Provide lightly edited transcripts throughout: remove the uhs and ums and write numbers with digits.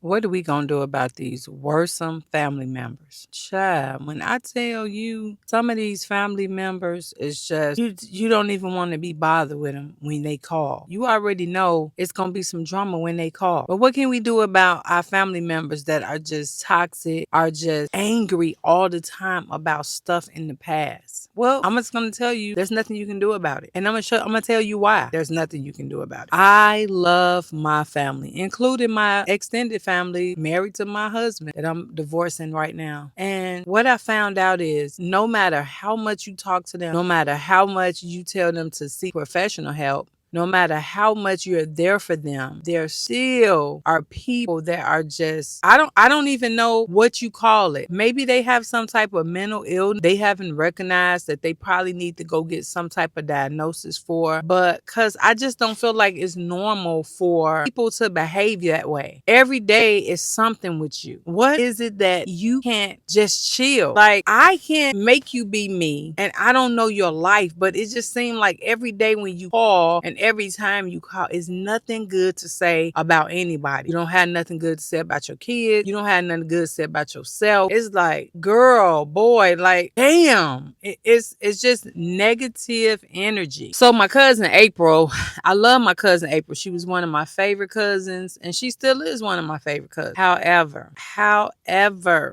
What are we gonna do about these worrisome family members? Child, when I tell you some of these family members is just you don't even want to be bothered with them when they call. You already know it's gonna be some drama when they call. But what can we do about our family members that are just toxic, are just angry all the time about stuff in the past? Well, I'm just gonna tell you there's nothing you can do about it. And I'm gonna tell you why there's nothing you can do about it. I love my family, including my extended family, married to my husband that I'm divorcing right now. And what I found out is no matter how much you talk to them, no matter how much you tell them to seek professional help, no matter how much you're there for them, there still are people that are just I don't even know what you call it. Maybe they have some type of mental illness they haven't recognized that they probably need to go get some type of diagnosis for. But cause I just don't feel like it's normal for people to behave that way. Every day is something with you. What is it that you can't just chill? Like I can't make you be me and I don't know your life, but it just seemed like every day when you call and every time you call, it's nothing good to say about anybody. You don't have nothing good to say about your kids. You don't have nothing good to say about yourself. It's like, girl, boy, like, damn. It's just negative energy. So my cousin April, I love my cousin April. She was one of my favorite cousins, and she still is one of my favorite cousins. However,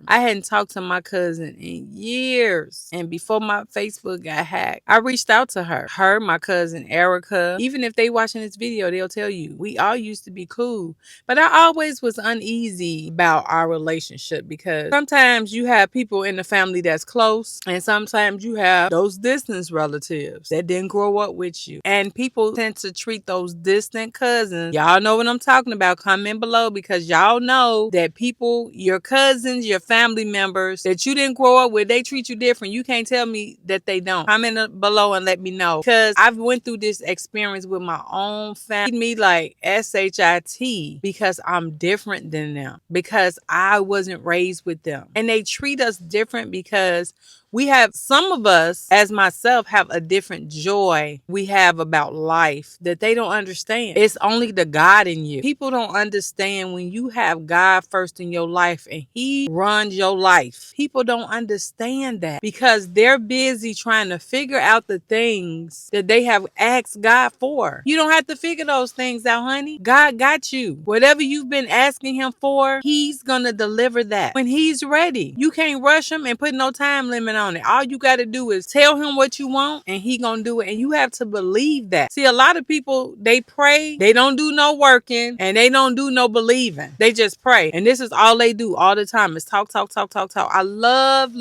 I hadn't talked to my cousin in years. And before my Facebook got hacked, I reached out to her. Her, my cousin Erica, even if they watching this video, they'll tell you we all used to be cool. But I always was uneasy about our relationship because sometimes you have people in the family that's close, and sometimes you have those distant relatives that didn't grow up with you. And people tend to treat those distant cousins. Y'all know what I'm talking about. Comment below because y'all know that people, your cousins, your family members that you didn't grow up with, they treat you different. You can't tell me that they don't. Comment below and let me know because I've went through this experience with my own family. Me like SHIT because I'm different than them because I wasn't raised with them. And they treat us different because we have, some of us, as myself, have a different joy we have about life that they don't understand. It's only the God in you. People don't understand when you have God first in your life and He runs your life. People don't understand that because they're busy trying to figure out the things that they have asked God for. You don't have to figure those things out, honey. God got you. Whatever you've been asking Him for, He's gonna deliver that when He's ready. You can't rush Him and put no time limit on it. All you got to do is tell Him what you want and He gonna do it. And you have to believe that. See, a lot of people, they pray, they don't do no working, and they don't do no believing. They just pray. And this is all they do all the time is talk, talk, talk, talk, talk. I love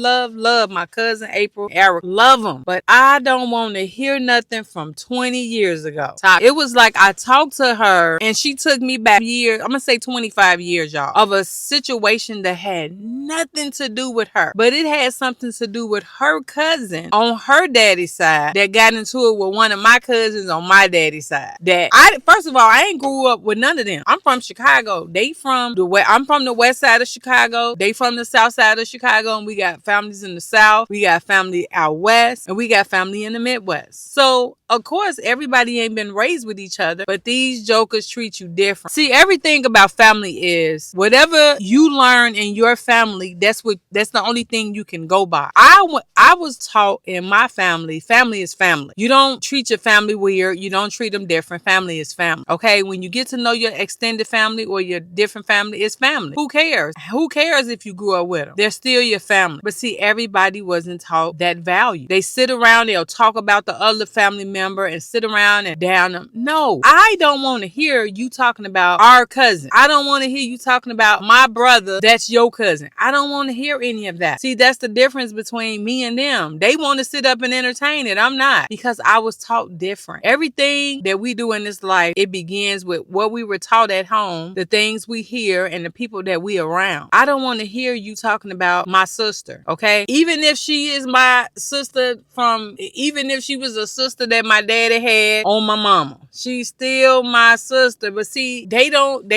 my cousin April, Eric. Love them. But I don't want to hear nothing from 20 years ago. It was like I talked to her and she took me back years, I'm gonna say 25 years, y'all, of a situation that had nothing to do with her. But it had something to do with her cousin on her daddy's side that got into it with one of my cousins on my daddy's side. That first of all, I ain't grew up with none of them. I'm from Chicago. They from the west. I'm from the west side of Chicago. They from the south side of Chicago, and we got families in the south. We got family out west, and we got family in the Midwest. So of course, everybody ain't been raised with each other, but these jokers treat you different. See, everything about family is whatever you learn in your family, that's the only thing you can go by. I was taught in my family is family. You don't treat your family weird. You don't treat them different. Family is family. Okay? When you get to know your extended family or your different family, it's family. Who cares? Who cares if you grew up with them? They're still your family. But see, everybody wasn't taught that value. They sit around, they'll talk about the other family member and sit around and down them. No, I don't want to hear you talking about our cousin. I don't want to hear you talking about my brother that's your cousin. I don't want to hear any of that. See, that's the difference between me and them. They want to sit up and entertain it. I'm not, because I was taught different. Everything that we do in this life, it begins with what we were taught at home, the things we hear, and the people that we around. I don't want to hear you talking about my sister, okay? Even if she is my sister even if she was a sister that my daddy had on my mama, she's still my sister. But see, they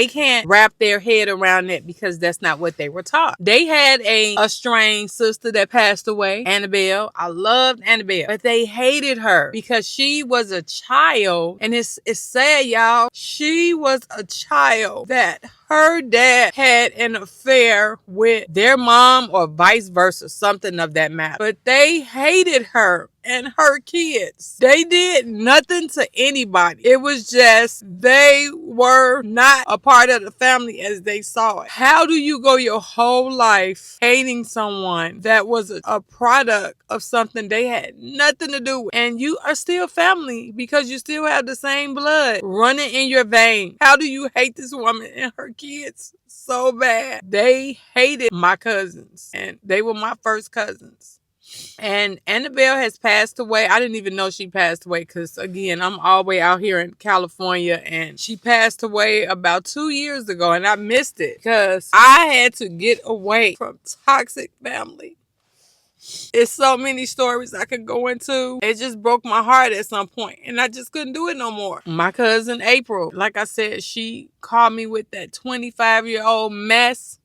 can't wrap their head around that because that's not what they were taught. They had a estranged sister that passed away, Annabelle. I loved Annabelle, but they hated her because she was a child, and it's sad, y'all. She was a child that her dad had an affair with their mom or vice versa, something of that matter. But they hated her and her kids. They did nothing to anybody. It was just they were not a part of the family as they saw it. How do you go your whole life hating someone that was a product of something they had nothing to do with, and you are still family because you still have the same blood running in your vein? How do you hate this woman and her kids so bad? They hated my cousins, and they were my first cousins. And Annabelle has passed away. I didn't even know she passed away because, again, I'm all the way out here in California, and she passed away about 2 years ago, and I missed it because I had to get away from toxic family. It's so many stories I could go into. It just broke my heart at some point, and I just couldn't do it no more. My cousin April, like I said, she called me with that 25-year-old mess.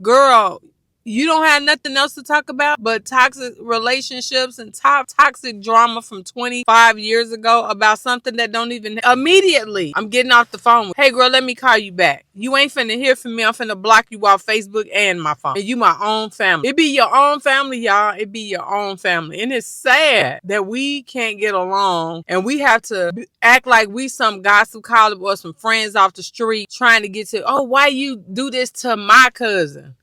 Girl, you don't have nothing else to talk about but toxic relationships and toxic drama from 25 years ago about something that don't even... Immediately, I'm getting off the phone. Hey, girl, let me call you back. You ain't finna hear from me. I'm finna block you off Facebook and my phone. And you my own family. It be your own family, y'all. It be your own family. And it's sad that we can't get along and we have to act like we some gossip column or some friends off the street trying to get to, oh, why you do this to my cousin?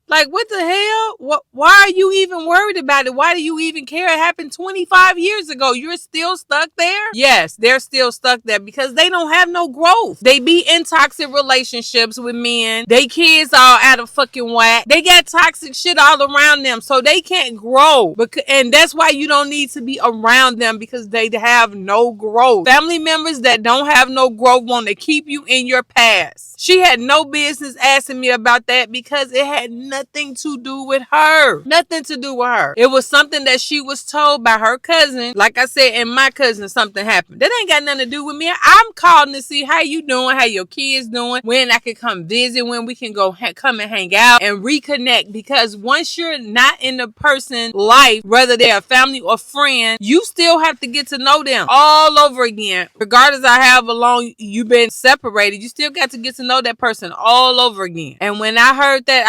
Like, what the hell? Why are you even worried about it? Why do you even care? It happened 25 years ago. You're still stuck there? Yes, they're still stuck there because they don't have no growth. They be in toxic relationships with men. They kids all out of fucking whack. They got toxic shit all around them, so they can't grow. And that's why you don't need to be around them, because they have no growth. Family members that don't have no growth want to keep you in your past. She had no business asking me about that because it had nothing to do with her. Nothing to do with her. It was something that she was told by her cousin. Like I said, and my cousin, something happened. That ain't got nothing to do with me. I'm calling to see how you doing, how your kids doing, when I can come visit, when we can go come and hang out and reconnect. Because once you're not in the person's life, whether they're a family or friend, you still have to get to know them all over again. Regardless of how long you've been separated, you still got to get to know that person all over again. And when I heard that,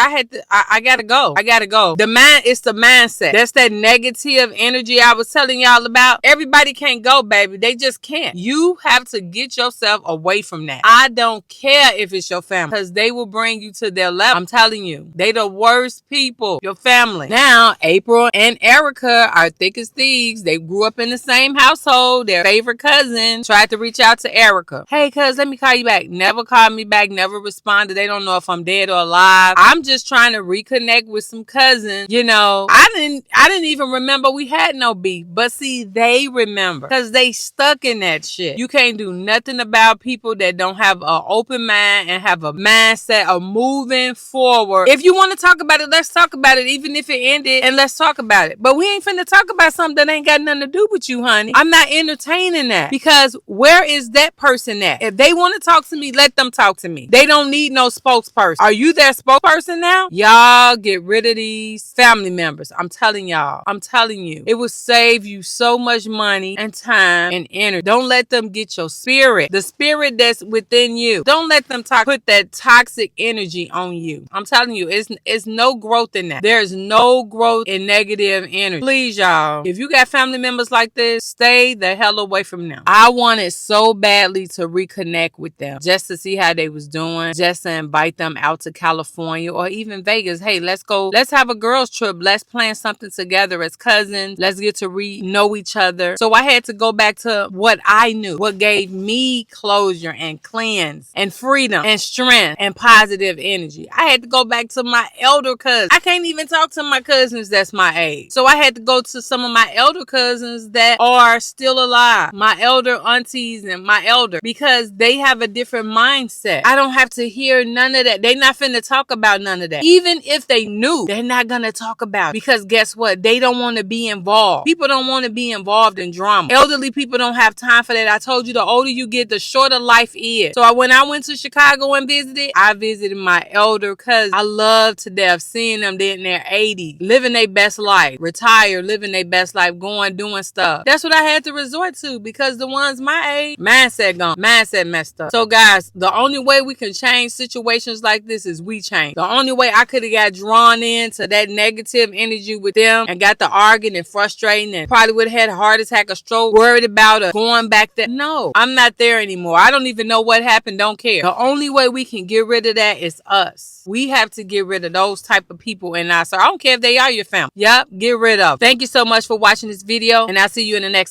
I gotta go. I gotta go. It's the mindset. That's that negative energy I was telling y'all about. Everybody can't go, baby. They just can't. You have to get yourself away from that. I don't care if it's your family, because they will bring you to their level. I'm telling you, they the worst people. Your family. Now, April and Erica are thick as thieves. They grew up in the same household. Their favorite cousin tried to reach out to Erica. Hey, cuz, let me call you back. Never called me back. Never responded. They don't know if I'm dead or alive. I'm just trying to reconnect with some cousins. You know, I didn't even remember we had no beef. But see, they remember because they stuck in that shit. You can't do nothing about people that don't have an open mind and have a mindset of moving forward. If you want to talk about it, let's talk about it, even if it ended, and let's talk about it. But we ain't finna talk about something that ain't got nothing to do with you, honey. I'm not entertaining that, because where is that person at? If they want to talk to me, let them talk to me. They don't need no spokesperson. Are you their spokesperson now? Y'all get rid of these family members. I'm telling y'all. I'm telling you. It will save you so much money and time and energy. Don't let them get your spirit. The spirit that's within you. Don't let them put that toxic energy on you. I'm telling you, it's no growth in that. There's no growth in negative energy. Please, y'all. If you got family members like this, stay the hell away from them. I wanted so badly to reconnect with them just to see how they was doing, just to invite them out to California or even Vegas. Hey, let's go. Let's have a girls trip. Let's plan something together as cousins. Let's get to know each other. So I had to go back to what I knew, what gave me closure and cleanse and freedom and strength and positive energy. I had to go back to my elder cousins. I can't even talk to my cousins that's my age. So I had to go to some of my elder cousins that are still alive, my elder aunties and my elder, because they have a different mindset. I don't have to hear none of that. They not finna talk about none of that. Even even if they knew, they're not going to talk about it because guess what? They don't want to be involved. People don't want to be involved in drama. Elderly people don't have time for that. I told you the older you get, the shorter life is. So when I went to Chicago and visited, I visited my elder cousins. I love to death seeing them in their 80s, living their best life, retired, living their best life, going, doing stuff. That's what I had to resort to because the ones my age, mindset gone, mindset messed up. So guys, the only way we can change situations like this is we change. The only way I could have got drawn into that negative energy with them and got to arguing and frustrating and probably would have had a heart attack or stroke, worried about going back there. No, I'm not there anymore. I don't even know what happened. Don't care. The only way we can get rid of that is us. We have to get rid of those type of people in our circle. I don't care if they are your family. Yep, get rid of. Thank you so much for watching this video, and I'll see you in the next one.